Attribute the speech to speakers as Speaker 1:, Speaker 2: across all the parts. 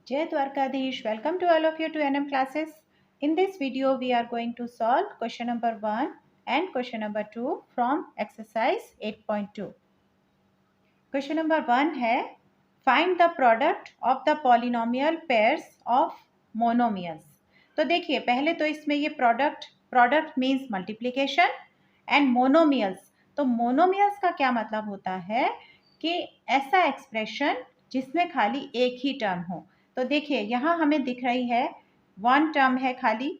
Speaker 1: Jai Dwarkadish, welcome to all of you to NM classes. In this video, we are going to solve question number 1 and question number 2 from exercise 8.2. Question number 1 है find the product of the polynomial pairs of monomials. तो देखिए पहले तो इसमें ये product means multiplication and monomials. तो monomials का क्या मतलब होता है कि ऐसा एक्सप्रेशन जिसमें खाली एक ही टर्म हो. तो देखिए यहाँ हमें दिख रही है वन टर्म है खाली,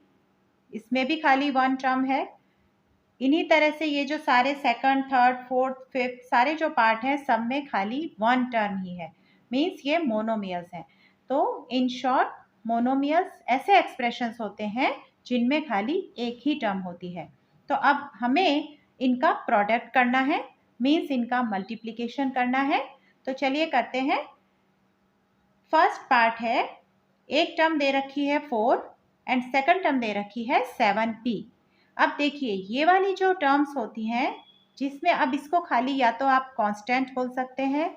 Speaker 1: इसमें भी खाली वन टर्म है. इन्हीं तरह से ये जो सारे सेकंड, थर्ड, फोर्थ, फिफ्थ सारे जो पार्ट हैं सब में खाली वन टर्म ही है, मीन्स ये मोनोमियल्स हैं. तो इन शॉर्ट मोनोमियल्स ऐसे एक्सप्रेशंस होते हैं जिनमें खाली एक ही टर्म होती है. तो अब हमें इनका प्रोडक्ट करना है, मीन्स इनका मल्टीप्लिकेशन करना है. तो चलिए करते हैं. फर्स्ट पार्ट है, एक टर्म दे रखी है 4 एंड सेकंड टर्म दे रखी है 7p. अब देखिए ये वाली जो टर्म्स होती हैं जिसमें अब इसको खाली या तो आप कांस्टेंट बोल सकते हैं,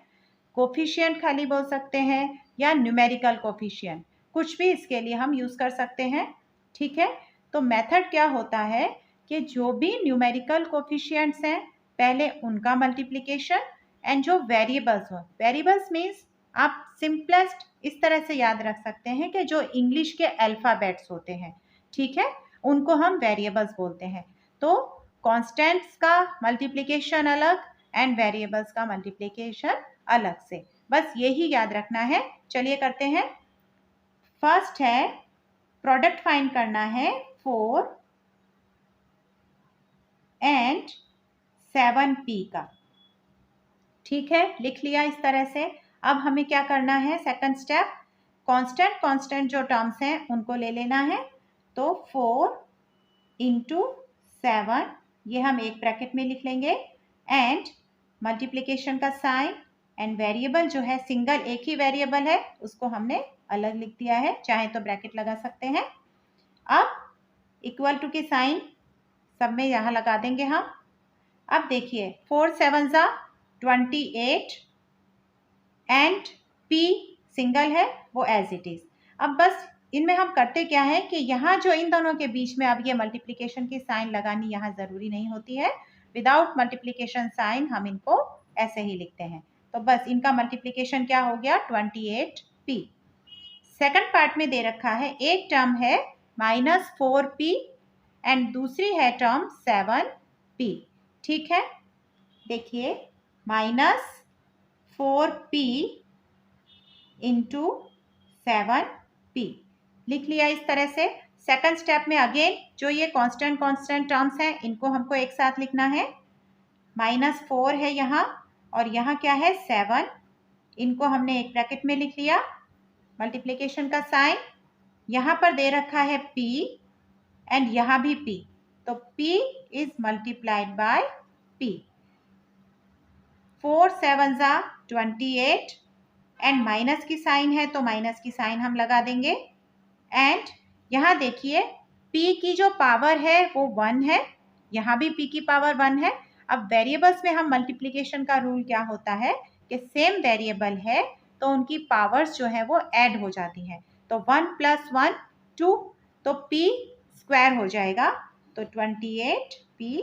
Speaker 1: कोफिशिएंट खाली बोल सकते हैं या न्यूमेरिकल कोफिशिएंट, कुछ भी इसके लिए हम यूज़ कर सकते हैं. ठीक है. तो मेथड क्या होता है कि जो भी न्यूमेरिकल कोफिशिएंट्स हैं पहले उनका मल्टीप्लिकेशन एंड जो वेरिएबल्स हो, वेरिएबल्स मीन्स आप सिंपलेस्ट इस तरह से याद रख सकते हैं कि जो इंग्लिश के अल्फ़ाबेट्स होते हैं, ठीक है, उनको हम वेरिएबल्स बोलते हैं. तो कॉन्स्टेंट्स का मल्टीप्लिकेशन अलग एंड वेरिएबल्स का मल्टीप्लिकेशन अलग से, बस यही याद रखना है. चलिए करते हैं. फर्स्ट है प्रोडक्ट फाइंड करना है 4 एंड 7p का. ठीक है, लिख लिया इस तरह से. अब हमें क्या करना है, सेकंड स्टेप, कांस्टेंट जो टर्म्स हैं उनको ले लेना है. तो 4 इंटू 7 ये हम एक ब्रैकेट में लिख लेंगे एंड मल्टीप्लिकेशन का साइन एंड वेरिएबल जो है सिंगल एक ही वेरिएबल है उसको हमने अलग लिख दिया है, चाहे तो ब्रैकेट लगा सकते हैं. अब इक्वल टू की साइन सब में यहाँ लगा देंगे हम. अब देखिए 4 7 जा 28 एंड p सिंगल है वो एज इट इज. अब बस इनमें हम करते क्या है कि यहाँ जो इन दोनों के बीच में अब ये मल्टीप्लिकेशन की साइन लगानी यहाँ ज़रूरी नहीं होती है. विदाउट मल्टीप्लिकेशन साइन हम इनको ऐसे ही लिखते हैं. तो बस इनका मल्टीप्लिकेशन क्या हो गया 28p. सेकंड पार्ट में दे रखा है एक टर्म है -4p एंड दूसरी है टर्म 7p. ठीक है, देखिए -4p इंटू 7p लिख लिया इस तरह से. सेकंड स्टेप में अगेन जो ये कांस्टेंट टर्म्स हैं इनको हमको एक साथ लिखना है. -4 है यहाँ और यहाँ क्या है 7, इनको हमने एक ब्रैकेट में लिख लिया. मल्टीप्लिकेशन का साइन यहाँ पर दे रखा है p एंड यहाँ भी p, तो p is multiplied by p. 4 7 जा 28 एंड माइनस की साइन है तो माइनस की साइन हम लगा देंगे. एंड यहाँ देखिए p की जो पावर है वो 1 है, यहाँ भी p की पावर 1 है. अब वेरिएबल्स में हम मल्टीप्लिकेशन का रूल क्या होता है कि सेम वेरिएबल है तो उनकी पावर्स जो है वो ऐड हो जाती हैं. तो 1 + 1 2, तो p स्क्वायर हो जाएगा, तो 28p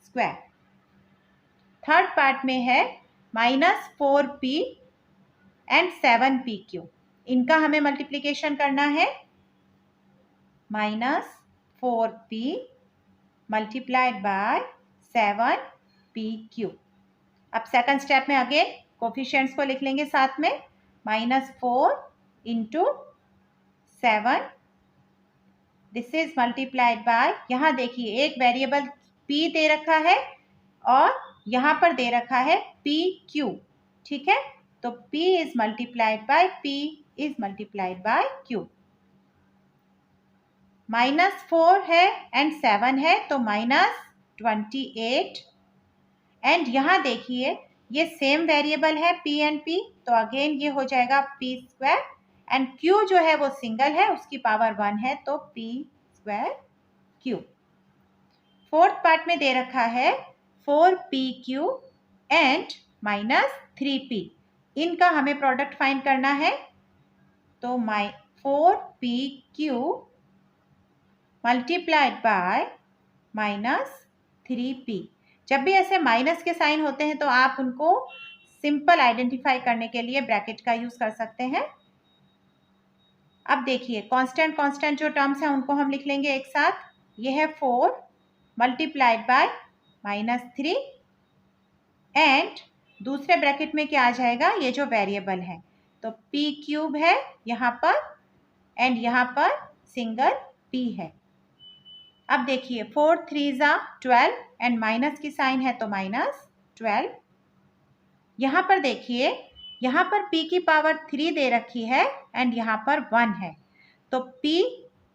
Speaker 1: स्क्वायर. थर्ड पार्ट में है -4p एंड 7pq, इनका हमें मल्टीप्लिकेशन करना है. -4p multiplied by 7pq. अब सेकंड स्टेप में अगेन कोफिशिएंट्स को लिख लेंगे साथ में. -4 into 7 this is multiplied by, यहाँ देखिए एक वेरिएबल p दे रखा है और यहाँ पर दे रखा है pq. ठीक है, तो p is multiplied by p is multiplied by q. -4 है एंड 7 है तो -28 एंड यहाँ देखिए ये सेम वेरिएबल है p एंड p, तो अगेन ये हो जाएगा p स्क्वायर एंड q जो है वो सिंगल है उसकी पावर 1 है तो p square q. Fourth part में दे रखा है 4pq एंड -3p, इनका हमें प्रोडक्ट फाइंड करना है. तो 4pq मल्टीप्लाइड बाय -3p। जब भी ऐसे माइनस के साइन होते हैं तो आप उनको सिंपल आइडेंटिफाई करने के लिए ब्रैकेट का यूज कर सकते हैं। अब देखिए कांस्टेंट जो टर्म्स हैं उनको हम लिख लेंगे एक साथ। ये है 4 मल्टीप्लाइड बाय -3 एंड दूसरे ब्रैकेट में क्या आ जाएगा, ये जो वेरिएबल है तो p क्यूब है यहाँ पर एंड यहाँ पर सिंगल p है। अब देखिए 4 3 12 एंड माइनस की साइन है तो -12। यहाँ पर देखिए यहाँ पर p की पावर 3 दे रखी है एंड यहाँ पर 1 है तो p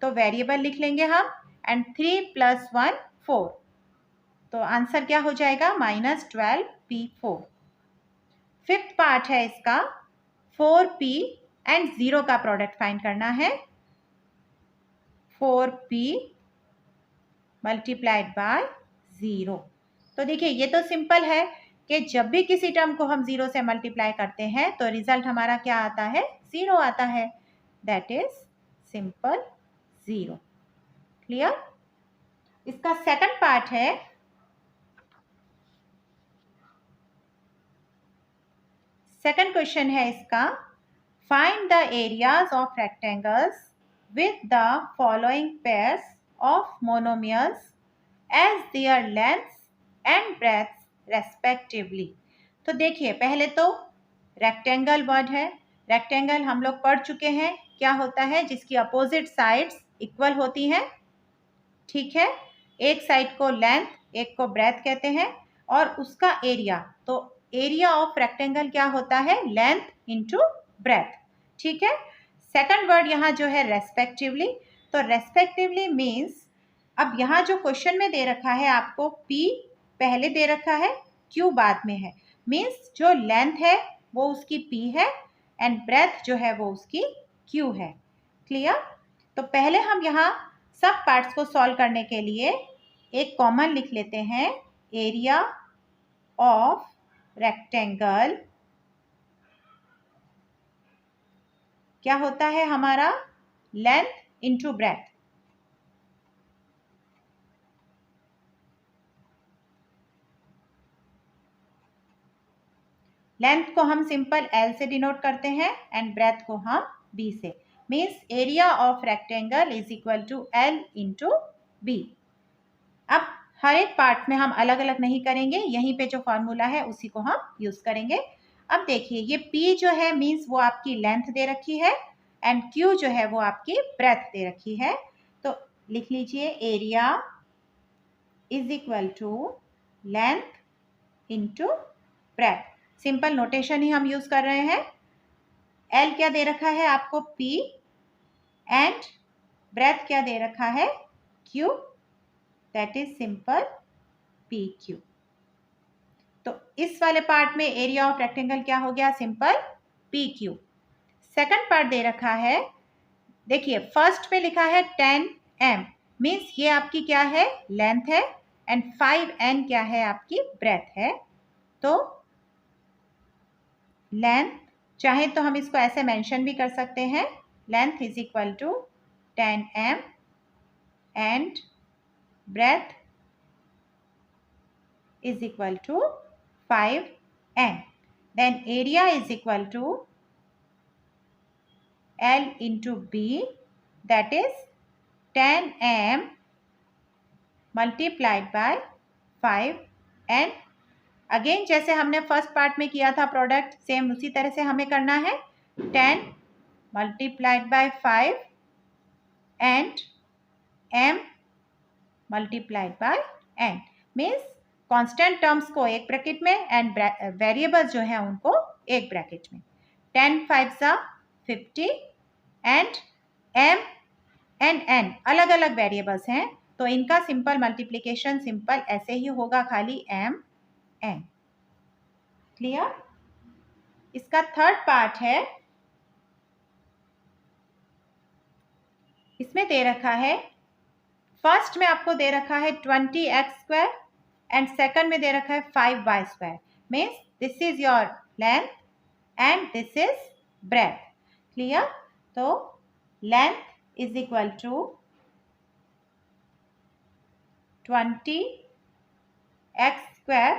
Speaker 1: तो वेरिएबल लिख लेंगे हम एंड 3 + 1 4। तो आंसर क्या हो जाएगा -12p4। फिफ्थ पार्ट है इसका 4p एंड 0 का प्रोडक्ट फाइंड करना है। 4p multiplied by 0। तो देखिए ये तो सिंपल है कि जब भी किसी टर्म को हम 0 से मल्टीप्लाई करते हैं तो रिजल्ट हमारा क्या आता है, 0 आता है। That is simple 0। क्लियर। इसका सेकंड पार्ट है सेकंड क्वेश्चन है इसका, find the areas of rectangles with the following pairs of monomials as their lengths and breadths respectively. तो देखिए पहले तो रेक्टेंगल वर्ड है। रेक्टेंगल हम लोग पढ़ चुके हैं क्या होता है, जिसकी अपोजिट साइड्स इक्वल होती हैं। ठीक है, एक साइड को लेंथ एक को ब्रेथ कहते हैं और उसका एरिया, तो एरिया ऑफ रेक्टेंगल क्या होता है, लेंथ इंटू ब्रेथ। ठीक है। सेकंड वर्ड यहाँ जो है रेस्पेक्टिवली, तो रेस्पेक्टिवली मीन्स अब यहाँ जो क्वेश्चन में दे रखा है आपको P पहले दे रखा है, Q बाद में है, मीन्स जो लेंथ है वो उसकी P है एंड ब्रेथ जो है वो उसकी Q है। क्लियर। तो पहले हम यहाँ सब पार्ट्स को सॉल्व करने के लिए एक कॉमन लिख लेते हैं, एरिया ऑफ रेक्टेंगल क्या होता है हमारा, लेंथ इंटू ब्रेथ। लेंथ को हम सिंपल L से डिनोट करते हैं एंड ब्रेथ को हम B से। Means area of rectangle is equal to L into B। अब हर एक पार्ट में हम अलग अलग नहीं करेंगे, यहीं पे जो फॉर्मूला है उसी को हम यूज करेंगे। अब देखिए ये P जो है मीन्स वो आपकी लेंथ दे रखी है एंड Q जो है वो आपकी ब्रेथ दे रखी है। तो लिख लीजिए area is equal to length into breadth. Simple notation ही हम यूज कर रहे हैं। L क्या दे रखा है आपको, P एंड ब्रेथ क्या दे रखा है, Q। That is simple PQ। तो इस वाले पार्ट में एरिया ऑफ रेक्टेंगल क्या हो गया, सिंपल PQ। सेकंड पार्ट दे रखा है, देखिए फर्स्ट पे लिखा है 10m, मीन्स ये आपकी क्या है, लेंथ है एंड 5n क्या है, आपकी ब्रेथ है। तो लेंथ चाहे तो हम इसको ऐसे मेंशन भी कर सकते हैं, length is equal to 10m and breadth is equal to 5n. Then area is equal to L into B, that is 10m multiplied by 5n। Again जैसे हमने फर्स्ट पार्ट में किया था प्रोडक्ट, सेम उसी तरह से हमें करना है। 10 multiplied by 5 and m multiplied by n means constant terms को एक ब्रैकेट में एंड वेरिएबल्स जो है उनको एक ब्रैकेट में। 10 5 50 एंड m एंड n अलग अलग वेरिएबल्स हैं तो इनका सिंपल मल्टीप्लिकेशन सिंपल ऐसे ही होगा, खाली m n। क्लियर। इसका थर्ड पार्ट है, इसमें दे रखा है, फर्स्ट में आपको दे रखा है 20x² एंड सेकंड में दे रखा है 5y²। Means this is your length and this is breadth. Clear. तो length is equal to 20x square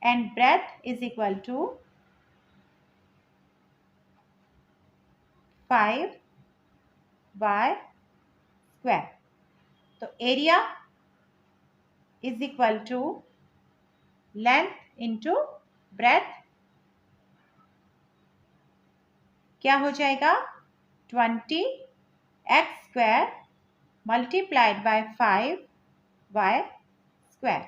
Speaker 1: and breadth is equal to 5y square. तो area is equal to length into breadth, क्या हो जाएगा 20x square multiplied by 5y square.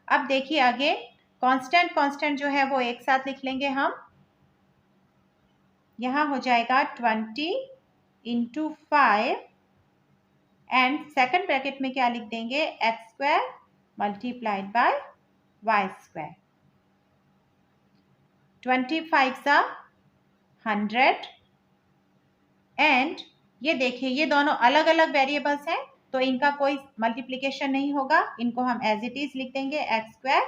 Speaker 1: अब देखिए again constant जो है वो एक साथ लिख लेंगे हम. यहाँ हो जाएगा 20 इंटू 5 एंड सेकंड ब्रैकेट में क्या लिख देंगे x square multiplied by y square. 25 सा 100 एंड ये देखिए ये दोनों अलग अलग वेरिएबल्स हैं तो इनका कोई मल्टीप्लिकेशन नहीं होगा, इनको हम एज इट इज लिख देंगे x स्क्वायर,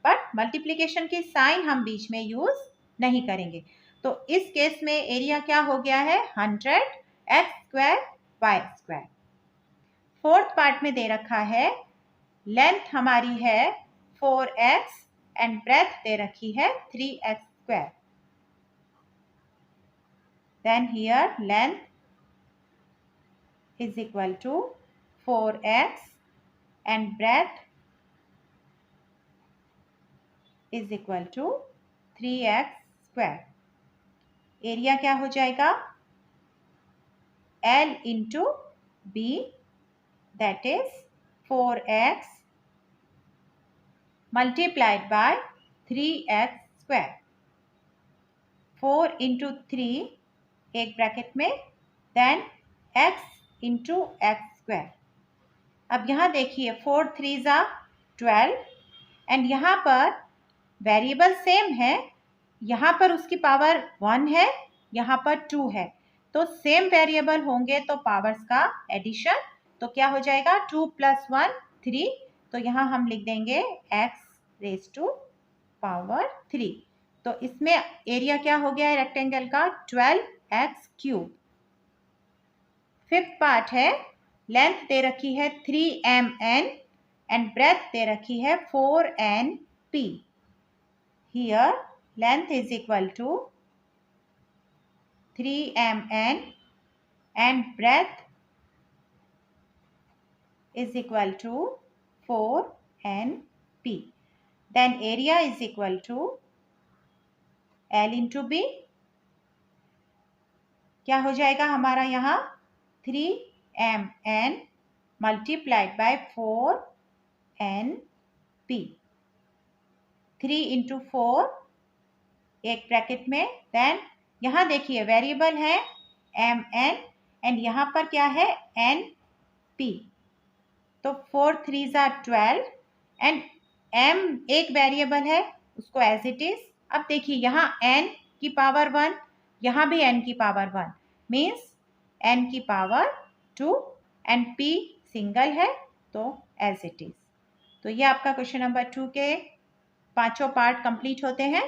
Speaker 1: बट मल्टीप्लिकेशन की साइन हम बीच में यूज नहीं करेंगे. तो इस केस में एरिया क्या हो गया है 100 x square y square. Fourth part में दे रखा है लेंथ हमारी है 4x एंड ब्रेथ दे रखी है 3x square. Then here length is equal to 4x and breadth is equal to 3x square. Area क्या हो जाएगा L into B, that is 4x multiplied by 3x square. 4 into 3 एक bracket में, then x into x square. अब यहाँ देखिए 4 3 ज़ा 12 and यहाँ पर वेरिएबल सेम है, यहाँ पर उसकी पावर 1 है, यहाँ पर 2 है, तो सेम वेरिएबल होंगे तो पावर्स का एडिशन, तो क्या हो जाएगा 2 + 1 3, तो यहाँ हम लिख देंगे x रेज टू पावर 3. तो इसमें एरिया क्या हो गया है रेक्टेंगल का 12x क्यूब. फिफ्थ पार्ट है लेंथ दे रखी है 3mn एंड ब्रेथ दे रखी है 4np. Here length is equal to 3mn and breadth is equal to 4np. Then area is equal to L into B, क्या हो जाएगा हमारा यहाँ 3mn multiplied by 4np. 3 into 4 एक ब्रैकेट में, देन यहाँ देखिए वेरिएबल है mn एंड यहाँ पर क्या है np, तो 4 3 ज़ा 12 एंड m एक वेरिएबल है उसको एज इट इज. अब देखिए यहाँ n की पावर 1, यहाँ भी n की पावर 1 मीन्स n की पावर 2 एंड p सिंगल है तो एज इट इज. तो ये आपका क्वेश्चन नंबर 2 के पांचों पार्ट कंप्लीट होते हैं.